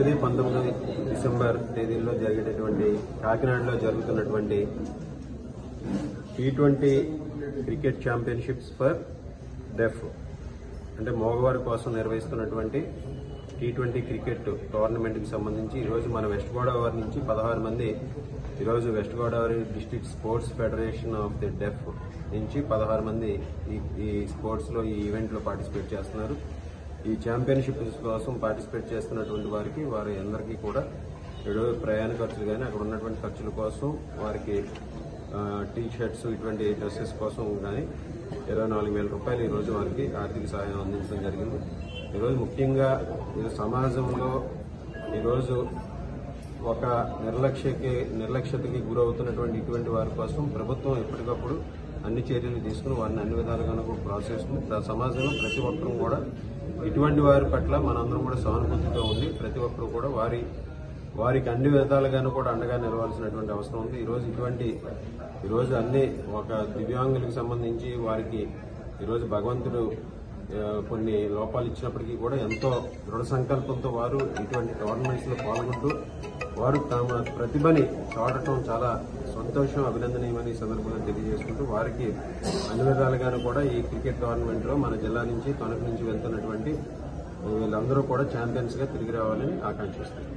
8, 19 December తేదీల్లో జరిగేటటువంటి కాకినాడలో జరుగుతున్నటువంటి T20 cricket championships for deaf అంటే మగవారి కోసం నిర్వహిస్తున్నటువంటి T20 క్రికెట్ టోర్నమెంట్కి సంబంధించి ఈరోజు మన వెస్ట్ గోదావరి నుంచి 16 మంది ఈరోజు west Godavari district sports federation of the డెఫ్ నుంచి 16 మంది ఈ స్పోర్ట్స్లో ఈ ఈవెంట్లో పార్టిసిపేట్ చేస్తున్నారు. ఈ ఛాంపియన్షిప్స్ కోసం పార్టిసిపేట్ చేస్తున్నటువంటి వారి అందరికీ కూడా ప్రయాణ ఖర్చులు కానీ అక్కడ ఉన్నటువంటి ఖర్చుల కోసం వారికి టీ షర్ట్స్ ఇటువంటి డ్రెస్సెస్ కోసం కానీ 24,000 రూపాయలు ఈరోజు వారికి ఆర్థిక సహాయం అందించడం జరిగింది. ఈరోజు ముఖ్యంగా సమాజంలో ఈరోజు ఒక నిర్లక్ష్యతకి గురవుతున్నటువంటి ఇటువంటి వారి కోసం ప్రభుత్వం ఎప్పటికప్పుడు అన్ని చర్యలు తీసుకుని వారిని అన్ని విధాలుగాను ప్రోత్సహిస్తుంది. సమాజంలో ప్రతి ఒక్కరూ కూడా ఇటువంటి వారి పట్ల మనందరం కూడా సానుభూతితో ఉంది. ప్రతి ఒక్కరు కూడా వారికి అన్ని విధాలుగాను కూడా అండగా నిలవాల్సినటువంటి అవసరం ఉంది. ఈరోజు అన్ని ఒక దివ్యాంగులకు సంబంధించి వారికి ఈరోజు భగవంతుడు కొన్ని లోపాలు ఇచ్చినప్పటికీ కూడా ఎంతో దృఢ సంకల్పంతో వారు ఇటువంటి టోర్నమెంట్స్ లో పాల్గొంటూ వారు తమ ప్రతిభని చాటడం చాలా సంతోషం, అభినందనీయమని ఈ సందర్భంగా తెలియజేసుకుంటూ వారికి అన్ని విధాలుగాను కూడా ఈ క్రికెట్ టోర్నమెంట్ లో మన జిల్లా నుంచి తణుకు నుంచి వెళ్తున్నటువంటి వీళ్ళందరూ కూడా ఛాంపియన్స్ గా తిరిగి రావాలని ఆకాంక్షిస్తున్నారు.